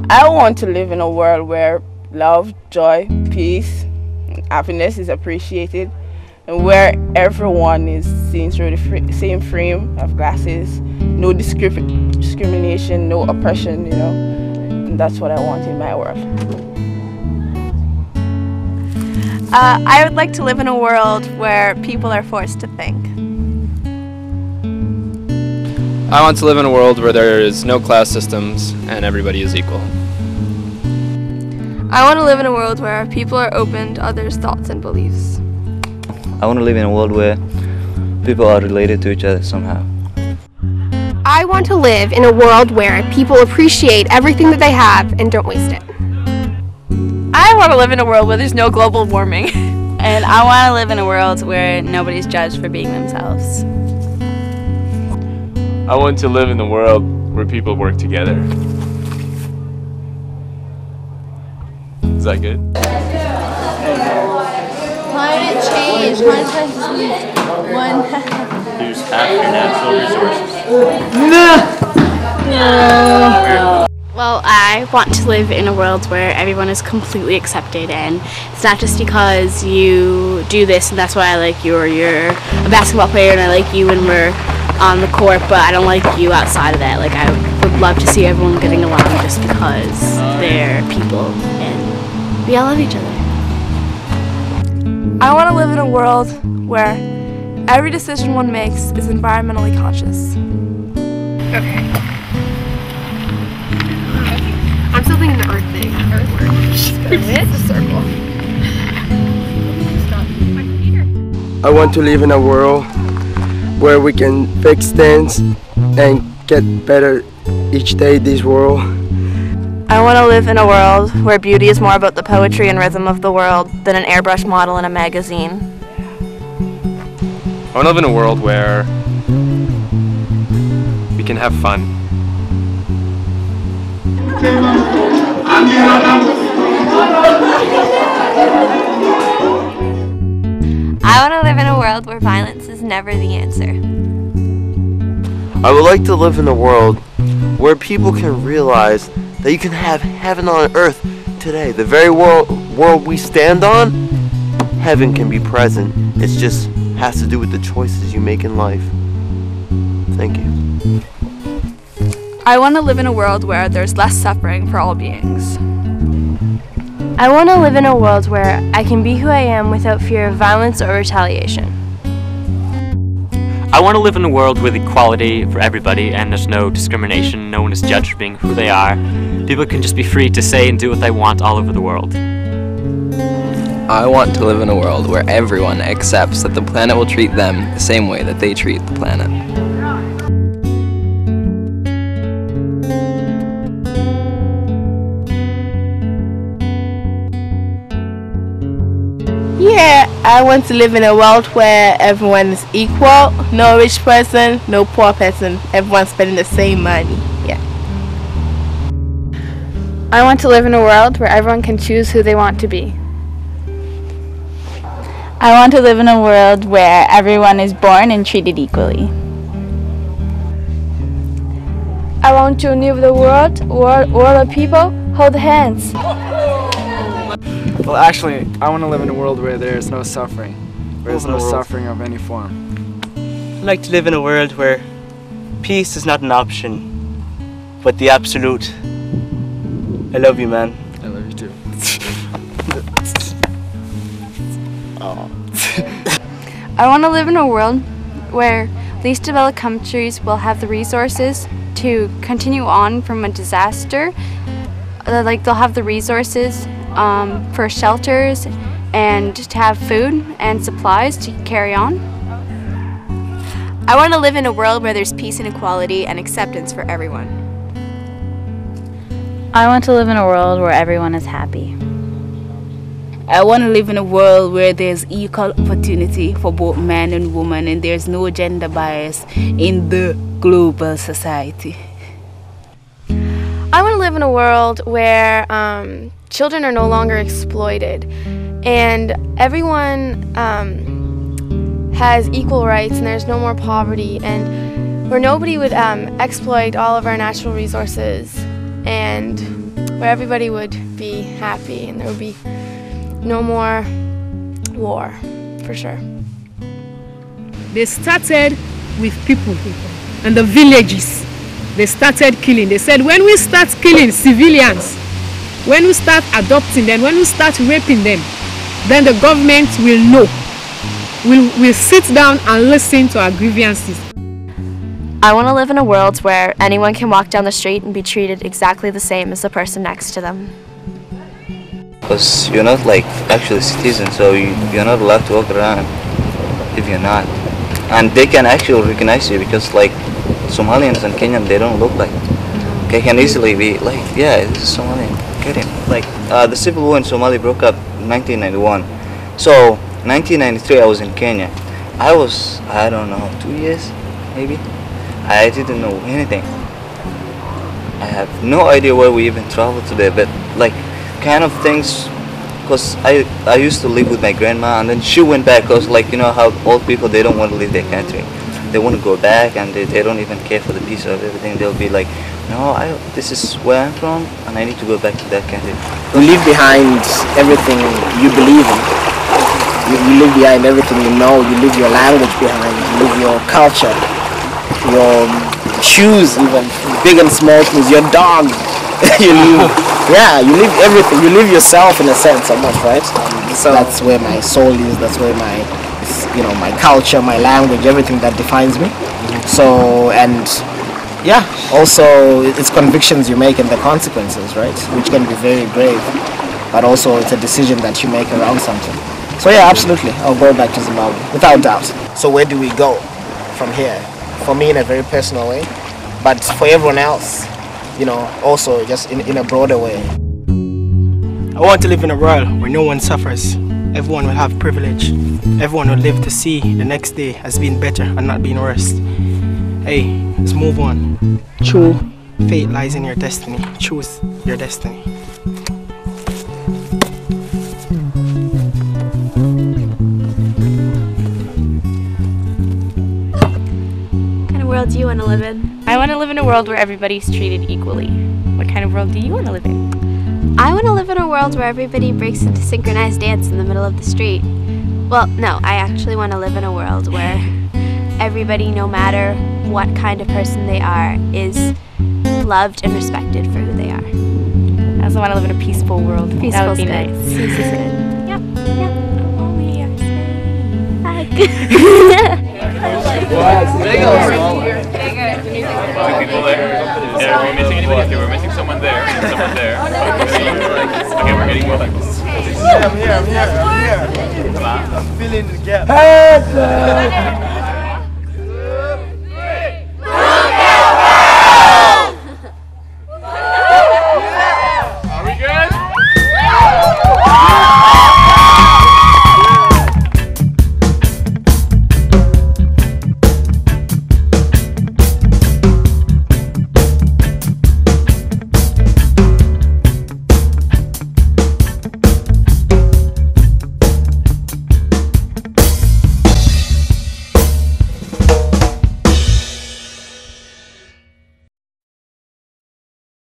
I want to live in a world where love, joy, peace, happiness is appreciated, and where everyone is seen through the same frame of glasses, no discrimination, no oppression, you know, and that's what I want in my world. I would like to live in a world where people are forced to think. I want to live in a world where there is no class systems and everybody is equal. I want to live in a world where people are open to others' thoughts and beliefs. I want to live in a world where people are related to each other somehow. I want to live in a world where people appreciate everything that they have and don't waste it. I want to live in a world where there's no global warming. And I want to live in a world where nobody's judged for being themselves. I want to live in a world where people work together. Is that good? Climate change. Use half your natural resources. Well, I want to live in a world where everyone is completely accepted, and it's not just because you do this and that's why I like you, or you're a basketball player and I like you when we're on the court, but I don't like you outside of that. Like, I would love to see everyone getting along just because they're people and we all love each other. I want to live in a world where every decision one makes is environmentally conscious. Okay. I'm still thinking the earth thing. Earthwork. It's a circle. I want to live in a world where we can fix things and get better each day this world. I want to live in a world where beauty is more about the poetry and rhythm of the world than an airbrush model in a magazine. I want to live in a world where we can have fun. I want to live in a world where violence is never the answer. I would like to live in a world where people can realize that you can have heaven on earth today. The very world we stand on, heaven can be present. It just has to do with the choices you make in life. Thank you. I want to live in a world where there's less suffering for all beings. I want to live in a world where I can be who I am without fear of violence or retaliation. I want to live in a world with equality for everybody and there's no discrimination, no one is judged for being who they are. People can just be free to say and do what they want all over the world. I want to live in a world where everyone accepts that the planet will treat them the same way that they treat the planet. Yeah, I want to live in a world where everyone is equal, no rich person, no poor person, everyone's spending the same money. Yeah. I want to live in a world where everyone can choose who they want to be. I want to live in a world where everyone is born and treated equally. I want to live in a world of people hold hands. Well, actually, I want to live in a world where there is no suffering, where there's no suffering of any form. I'd like to live in a world where peace is not an option, but the absolute. I love you, man. I love you too. I want to live in a world where least developed countries will have the resources to continue on from a disaster. Like, they'll have the resources for shelters and to have food and supplies to carry on. I want to live in a world where there's peace and equality and acceptance for everyone. I want to live in a world where everyone is happy. I want to live in a world where there's equal opportunity for both men and women and there's no gender bias in the global society. I want to live in a world where children are no longer exploited and everyone has equal rights and there's no more poverty, and where nobody would exploit all of our natural resources and where everybody would be happy and there would be no more war, for sure. They started with people and the villages. They started killing. They said, when we start killing civilians, when we start adopting them, when we start raping them, then the government will know. We'll sit down and listen to our grievances. I want to live in a world where anyone can walk down the street and be treated exactly the same as the person next to them. Because you're not like actually citizen, so you're not allowed to walk around if you're not. And they can actually recognize you because like Somalians and Kenyans, they don't look like. They can easily be like, yeah, this is Somalian. Get him. Like the civil war in Somalia broke up in 1991. So 1993 I was in Kenya. I was, I don't know, 2 years maybe. I didn't know anything. I have no idea where we even traveled today, but like kind of things, because I used to live with my grandma and then she went back because like you know how old people, they don't want to leave their country. They want to go back and they don't even care for the peace of everything. They'll be like, no, this is where I'm from and I need to go back to that country. You leave behind everything you believe in. You leave behind everything you know. You leave your language behind. You leave your culture, your shoes, even big and small things, your dog. You leave, yeah, you leave everything. You leave yourself in a sense, almost, right? So that's where my soul is. That's where my, you know, my culture, my language, everything that defines me. So, and yeah, also it's convictions you make and the consequences, right? Which can be very grave, but also it's a decision that you make around something. So yeah, absolutely, I'll go back to Zimbabwe, without doubt. So where do we go from here? For me, in a very personal way, but for everyone else, you know, also just in a broader way. I want to live in a world where no one suffers. Everyone will have privilege. Everyone will live to see the next day as being better and not being worse. Hey, let's move on. True fate lies in your destiny. Choose your destiny. What kind of world do you want to live in? I want to live in a world where everybody's treated equally. What kind of world do you want to live in? I want to live in a world where everybody breaks into synchronized dance in the middle of the street. Well, no, I actually want to live in a world where everybody, no matter what kind of person they are, is loved and respected for who they are. I also want to live in a peaceful world. That Peaceful would be good. nice. Peace is good. Yep, yep. Oh, we are People there. Yeah, we're missing anybody? Okay, we're missing someone there and someone there. Okay, we're getting more like this. I'm here. Come on. I'm filling the gap.